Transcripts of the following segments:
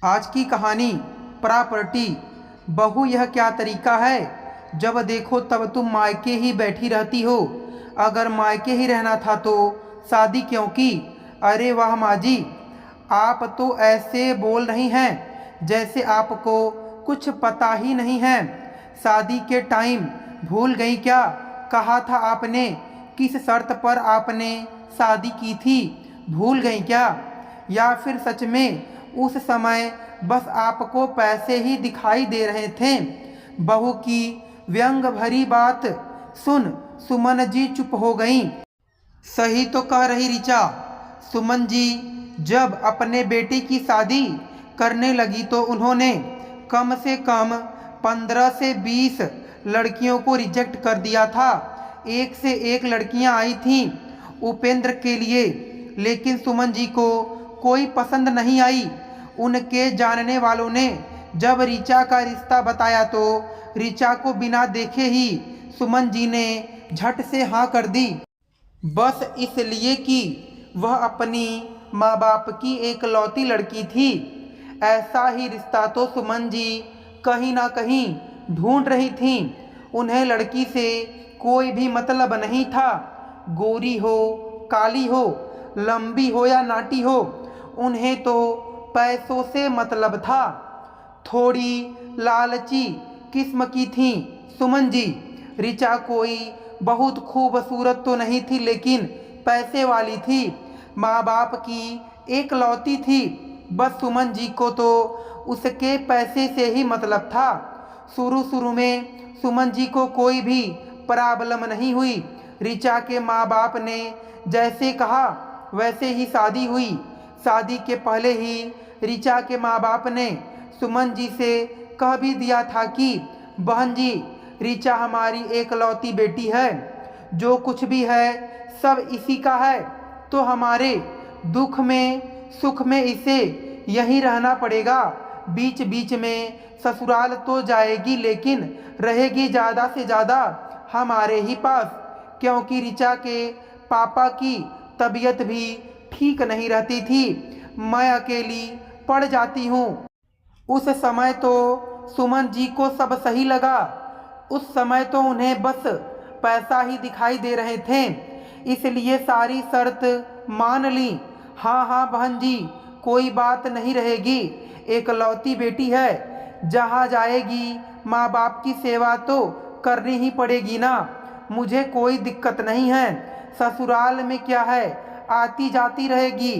आज की कहानी प्रॉपर्टी। बहू, यह क्या तरीका है? जब देखो तब तुम मायके ही बैठी रहती हो। अगर मायके ही रहना था तो शादी क्यों की? अरे वाह माँ जी, आप तो ऐसे बोल रही हैं जैसे आपको कुछ पता ही नहीं है। शादी के टाइम भूल गई क्या? कहा था आपने? किस शर्त पर आपने शादी की थी? भूल गई क्या? या फिर सच में उस समय बस आपको पैसे ही दिखाई दे रहे थे? बहू की व्यंग भरी बात सुन सुमन जी चुप हो गईं। सही तो कह रही ऋचा। सुमन जी जब अपने बेटे की शादी करने लगी तो उन्होंने कम से कम 15 से 20 लड़कियों को रिजेक्ट कर दिया था। एक से एक लड़कियां आई थीं उपेंद्र के लिए, लेकिन सुमन जी को कोई पसंद नहीं आई। उनके जानने वालों ने जब ऋचा का रिश्ता बताया तो ऋचा को बिना देखे ही सुमन जी ने झट से हाँ कर दी, बस इसलिए कि वह अपनी माँ बाप की एकलौती लड़की थी। ऐसा ही रिश्ता तो सुमन जी कहीं ना कहीं ढूंढ रही थीं। उन्हें लड़की से कोई भी मतलब नहीं था। गोरी हो, काली हो, लंबी हो या नाटी हो, उन्हें तो पैसों से मतलब था। थोड़ी लालची किस्म की थी सुमन जी। ऋचा कोई बहुत खूबसूरत तो नहीं थी, लेकिन पैसे वाली थी। माँ बाप की एकलौती थी। बस सुमन जी को तो उसके पैसे से ही मतलब था। शुरू शुरू में सुमन जी को कोई भी प्रॉब्लम नहीं हुई। ऋचा के माँ बाप ने जैसे कहा वैसे ही शादी हुई। शादी के पहले ही ऋचा के माँ बाप ने सुमन जी से कह भी दिया था कि बहन जी, ऋचा हमारी एकलौती बेटी है, जो कुछ भी है सब इसी का है, तो हमारे दुख में सुख में इसे यहीं रहना पड़ेगा। बीच बीच में ससुराल तो जाएगी, लेकिन रहेगी ज़्यादा से ज़्यादा हमारे ही पास, क्योंकि ऋचा के पापा की तबीयत भी ठीक नहीं रहती थी। मैं अकेली पड़ जाती हूँ। उस समय तो सुमन जी को सब सही लगा। उस समय तो उन्हें बस पैसा ही दिखाई दे रहे थे, इसलिए सारी शर्त मान ली। हाँ हाँ बहन जी, कोई बात नहीं रहेगी, एकलौती बेटी है, जहाँ जाएगी माँ बाप की सेवा तो करनी ही पड़ेगी ना। मुझे कोई दिक्कत नहीं है, ससुराल में क्या है, आती जाती रहेगी।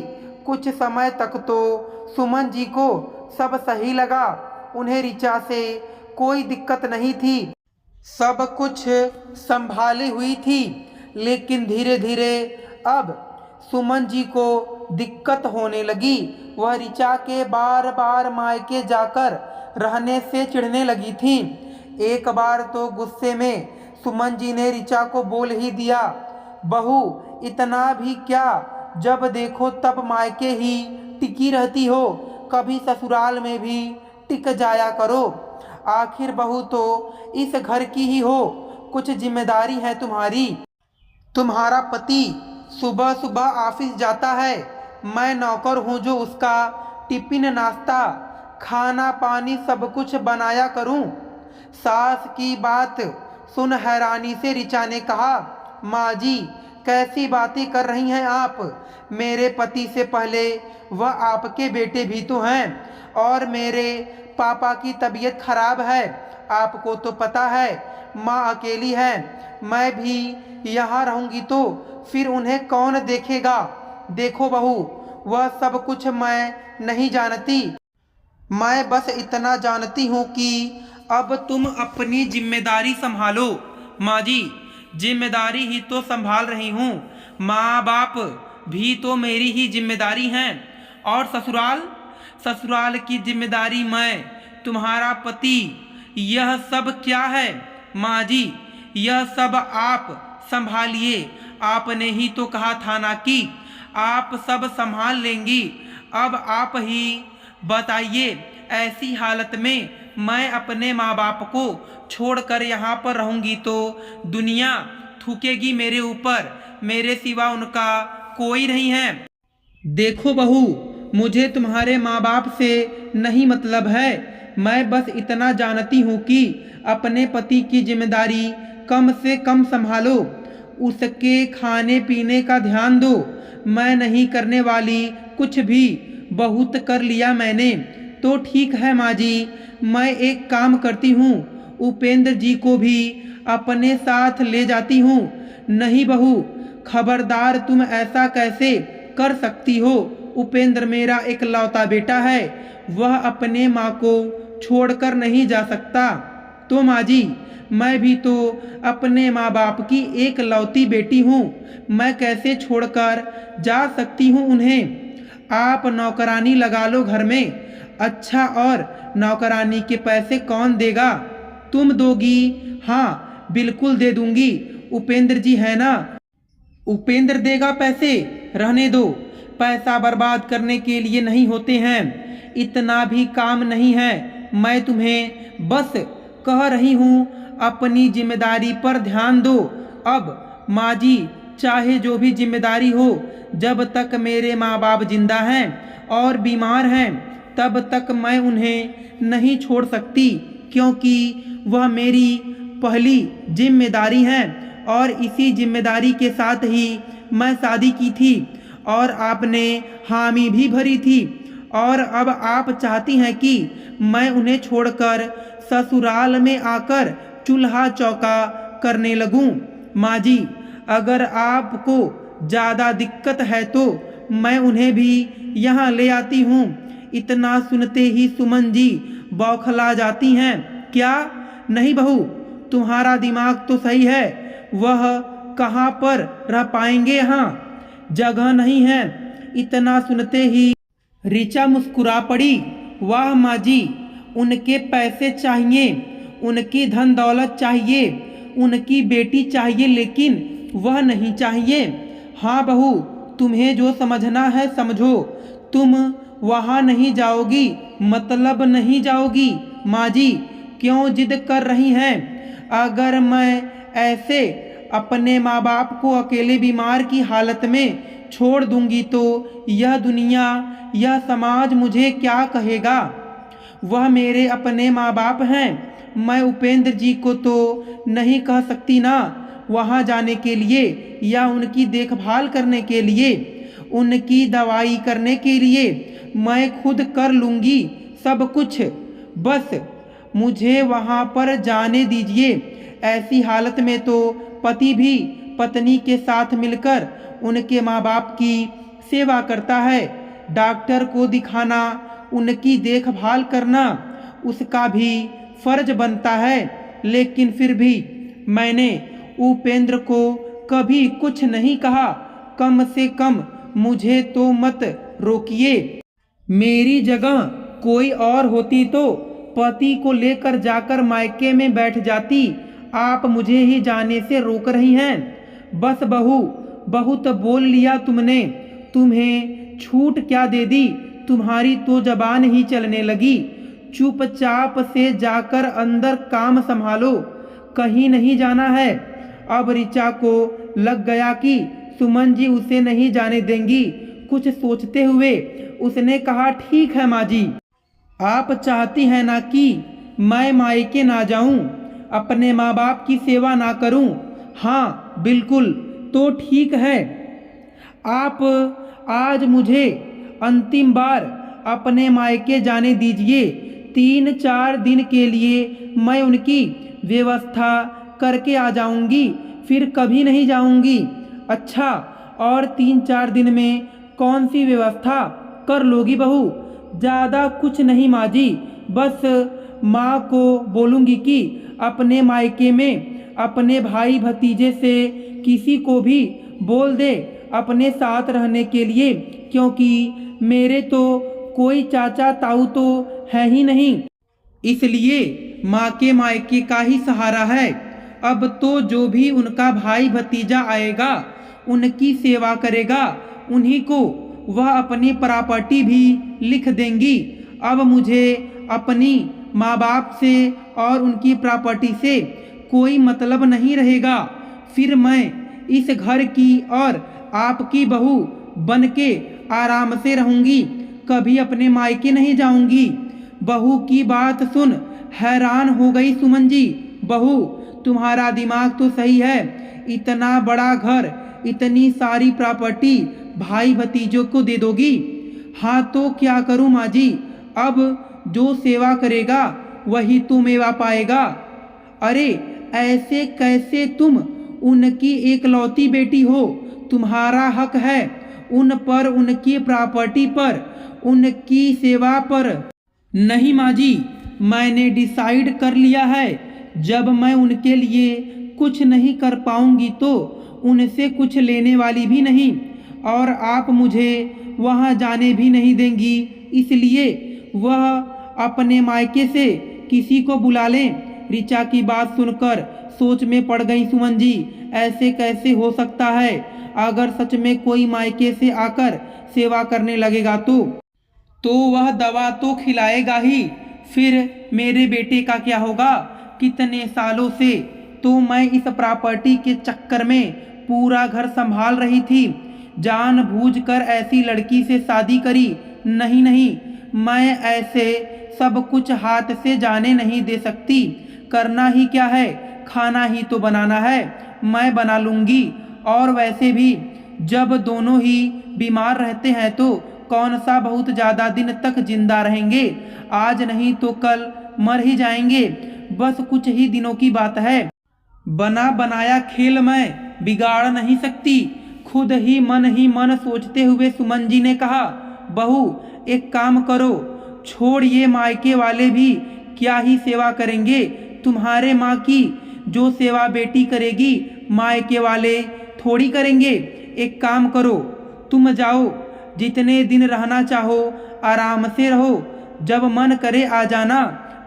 कुछ समय तक तो सुमन जी को सब सही लगा। उन्हें ऋचा से कोई दिक्कत नहीं थी, सब कुछ संभाली हुई थी। लेकिन धीरे धीरे अब सुमन जी को दिक्कत होने लगी। वह ऋचा के बार बार मायके जाकर रहने से चिढ़ने लगी थी। एक बार तो गुस्से में सुमन जी ने ऋचा को बोल ही दिया, बहू इतना भी क्या, जब देखो तब मायके ही टिकी रहती हो, कभी ससुराल में भी टिक जाया करो। आखिर बहू तो इस घर की ही हो, कुछ जिम्मेदारी है तुम्हारी। तुम्हारा पति सुबह सुबह ऑफिस जाता है, मैं नौकर हूँ जो उसका टिफिन नाश्ता खाना पानी सब कुछ बनाया करूँ। सास की बात सुन हैरानी से ऋचा ने कहा, माँ जी कैसी बातें कर रही हैं आप? मेरे पति से पहले वह आपके बेटे भी तो हैं, और मेरे पापा की तबीयत खराब है, आपको तो पता है। माँ अकेली है, मैं भी यहाँ रहूँगी तो फिर उन्हें कौन देखेगा? देखो बहू, वह सब कुछ मैं नहीं जानती। मैं बस इतना जानती हूँ कि अब तुम अपनी जिम्मेदारी संभालो। माँ जी, जिम्मेदारी ही तो संभाल रही हूँ, माँ बाप भी तो मेरी ही जिम्मेदारी हैं। और ससुराल, ससुराल की जिम्मेदारी मैं, तुम्हारा पति, यह सब क्या है? माँ जी, यह सब आप संभालिए। आपने ही तो कहा था ना कि आप सब संभाल लेंगी। अब आप ही बताइए, ऐसी हालत में मैं अपने माँ बाप को छोड़कर यहाँ पर रहूँगी तो दुनिया थूकेगी मेरे ऊपर, मेरे सिवा उनका कोई नहीं है। देखो बहू, मुझे तुम्हारे माँ बाप से नहीं मतलब है। मैं बस इतना जानती हूँ कि अपने पति की जिम्मेदारी कम से कम संभालो, उसके खाने पीने का ध्यान दो। मैं नहीं करने वाली कुछ भी, बहुत कर लिया मैंने। तो ठीक है माँ जी, मैं एक काम करती हूँ, उपेंद्र जी को भी अपने साथ ले जाती हूँ। नहीं बहू, खबरदार, तुम ऐसा कैसे कर सकती हो? उपेंद्र मेरा इकलौता बेटा है, वह अपने माँ को छोड़कर नहीं जा सकता। तो माँ जी, मैं भी तो अपने माँ बाप की एकलौती बेटी हूँ, मैं कैसे छोड़कर जा सकती हूँ उन्हें? आप नौकरानी लगा लो घर में। अच्छा, और नौकरानी के पैसे कौन देगा? तुम दोगी? हाँ बिल्कुल दे दूंगी। उपेंद्र जी है ना, उपेंद्र देगा पैसे। रहने दो, पैसा बर्बाद करने के लिए नहीं होते हैं, इतना भी काम नहीं है। मैं तुम्हें बस कह रही हूँ, अपनी जिम्मेदारी पर ध्यान दो। अब माँ जी, चाहे जो भी जिम्मेदारी हो, जब तक मेरे माँ बाप जिंदा हैं और बीमार हैं, तब तक मैं उन्हें नहीं छोड़ सकती, क्योंकि वह मेरी पहली जिम्मेदारी है। और इसी जिम्मेदारी के साथ ही मैं शादी की थी और आपने हामी भी भरी थी, और अब आप चाहती हैं कि मैं उन्हें छोड़कर ससुराल में आकर चूल्हा चौका करने लगूं। माँ जी, अगर आपको ज़्यादा दिक्कत है तो मैं उन्हें भी यहाँ ले आती हूँ। इतना सुनते ही सुमन जी बौखला जाती हैं। क्या? नहीं बहू, तुम्हारा दिमाग तो सही है, वह कहाँ पर रह पाएंगे, यहाँ जगह नहीं है। इतना सुनते ही ऋचा मुस्कुरा पड़ी। वाह माँ जी, उनके पैसे चाहिए, उनकी धन दौलत चाहिए, उनकी बेटी चाहिए, लेकिन वह नहीं चाहिए। हाँ बहू, तुम्हें जो समझना है समझो, तुम वहाँ नहीं जाओगी, मतलब नहीं जाओगी। माँ जी क्यों जिद कर रही हैं? अगर मैं ऐसे अपने माँ बाप को अकेले बीमार की हालत में छोड़ दूंगी तो यह दुनिया, यह समाज मुझे क्या कहेगा? वह मेरे अपने माँ बाप हैं, मैं उपेंद्र जी को तो नहीं कह सकती ना वहाँ जाने के लिए, या उनकी देखभाल करने के लिए, उनकी दवाई करने के लिए। मैं खुद कर लूँगी सब कुछ, बस मुझे वहाँ पर जाने दीजिए। ऐसी हालत में तो पति भी पत्नी के साथ मिलकर उनके माँ बाप की सेवा करता है। डॉक्टर को दिखाना, उनकी देखभाल करना उसका भी फर्ज बनता है। लेकिन फिर भी मैंने उपेंद्र को कभी कुछ नहीं कहा। कम से कम मुझे तो मत रोकिए। मेरी जगह कोई और होती तो पति को लेकर जाकर मायके में बैठ जाती। आप मुझे ही जाने से रोक रही हैं। बस बहू, बहुत बोल लिया तुमने, तुम्हें छूट क्या दे दी? तुम्हारी तो जबान ही चलने लगी। चुपचाप से जाकर अंदर काम संभालो, कहीं नहीं जाना है। अब ऋचा को लग गया कि सुमन जी उसे नहीं जाने देंगी। कुछ सोचते हुए उसने कहा, ठीक है माँ जी, आप चाहती हैं ना कि मैं मायके ना जाऊं, अपने माँ बाप की सेवा ना करूं? हाँ बिल्कुल, तो ठीक है। आप आज मुझे अंतिम बार अपने मायके जाने दीजिए। 3-4 दिन के लिए मैं उनकी व्यवस्था करके आ जाऊंगी, फिर कभी नहीं जाऊंगी। अच्छा, और 3-4 दिन में कौन सी व्यवस्था कर लोगी बहू? ज़्यादा कुछ नहीं माँ जी, बस माँ को बोलूँगी कि अपने मायके में अपने भाई भतीजे से किसी को भी बोल दे अपने साथ रहने के लिए, क्योंकि मेरे तो कोई चाचा ताऊ तो है ही नहीं, इसलिए माँ के मायके का ही सहारा है। अब तो जो भी उनका भाई भतीजा आएगा उनकी सेवा करेगा, उन्हीं को वह अपनी प्रॉपर्टी भी लिख देंगी। अब मुझे अपनी माँ बाप से और उनकी प्रॉपर्टी से कोई मतलब नहीं रहेगा। फिर मैं इस घर की और आपकी बहू बन के आराम से रहूँगी। कभी अपने मायके नहीं जाऊंगी। बहू की बात सुन हैरान हो गई सुमन जी। बहू, तुम्हारा दिमाग तो सही है, इतना बड़ा घर, इतनी सारी प्रॉपर्टी भाई भतीजों को दे दोगी? हाँ तो क्या करूँ माँ जी, अब जो सेवा करेगा वही तो मेवा पाएगा। अरे ऐसे कैसे, तुम उनकी एकलौती बेटी हो, तुम्हारा हक है उन पर, उनकी प्रॉपर्टी पर, उनकी सेवा पर। नहीं माँ जी, मैंने डिसाइड कर लिया है, जब मैं उनके लिए कुछ नहीं कर पाऊंगी तो उनसे कुछ लेने वाली भी नहीं, और आप मुझे वहाँ जाने भी नहीं देंगी, इसलिए वह अपने मायके से किसी को बुला लें। ऋचा की बात सुनकर सोच में पड़ गई सुमन जी। ऐसे कैसे हो सकता है? अगर सच में कोई मायके से आकर सेवा करने लगेगा तो वह दवा तो खिलाएगा ही, फिर मेरे बेटे का क्या होगा? कितने सालों से तो मैं इस प्रॉपर्टी के चक्कर में पूरा घर संभाल रही थी, जानबूझकर ऐसी लड़की से शादी करी। नहीं नहीं, मैं ऐसे सब कुछ हाथ से जाने नहीं दे सकती। करना ही क्या है, खाना ही तो बनाना है, मैं बना लूँगी। और वैसे भी जब दोनों ही बीमार रहते हैं तो कौन सा बहुत ज़्यादा दिन तक जिंदा रहेंगे? आज नहीं तो कल मर ही जाएंगे, बस कुछ ही दिनों की बात है। बना बनाया खेल मैं बिगाड़ नहीं सकती। खुद ही मन सोचते हुए सुमन जी ने कहा, बहू एक काम करो, छोड़, ये मायके वाले भी क्या ही सेवा करेंगे तुम्हारे माँ की? जो सेवा बेटी करेगी मायके वाले थोड़ी करेंगे। एक काम करो, तुम जाओ, जितने दिन रहना चाहो आराम से रहो, जब मन करे आ जाना।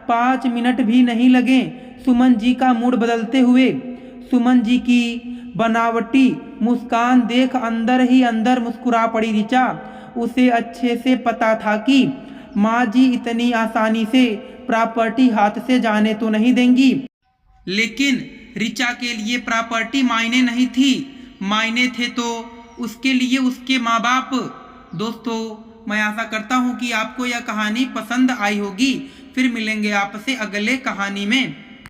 5 मिनट भी नहीं लगे सुमन जी का मूड बदलते हुए। सुमन जी की बनावटी मुस्कान देख अंदर ही अंदर मुस्कुरा पड़ी ऋचा। उसे अच्छे से पता था कि माँ जी इतनी आसानी से प्रॉपर्टी हाथ से जाने तो नहीं देंगी, लेकिन ऋचा के लिए प्रॉपर्टी मायने नहीं थी, मायने थे तो उसके लिए उसके माँ बाप। दोस्तों, मैं आशा करता हूँ कि आपको यह कहानी पसंद आई होगी। फिर मिलेंगे आपसे अगले कहानी में।